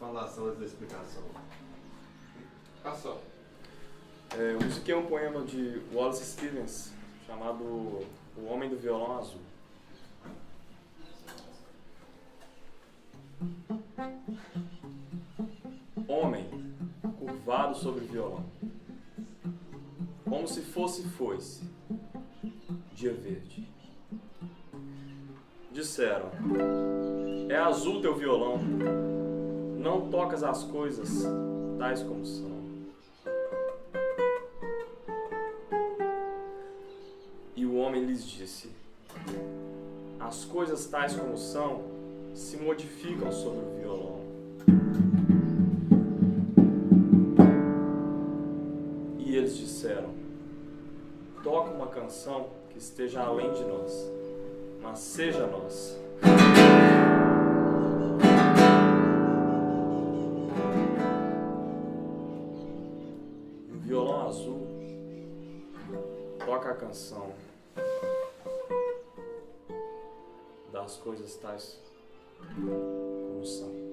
falação antes da explicação. Passou. Eu musiquei um poema de Wallace Stevens chamado O Homem do Violão Azul. Homem, curvado sobre o violão, como se fosse foice, dia verde. Disseram, é azul teu violão, não tocas as coisas tais como são. E o homem lhes disse, as coisas tais como são se modificam sobre o violão. E eles disseram, toca uma canção que esteja além de nós, mas seja nossa. E o violão azul toca a canção das coisas tais como são.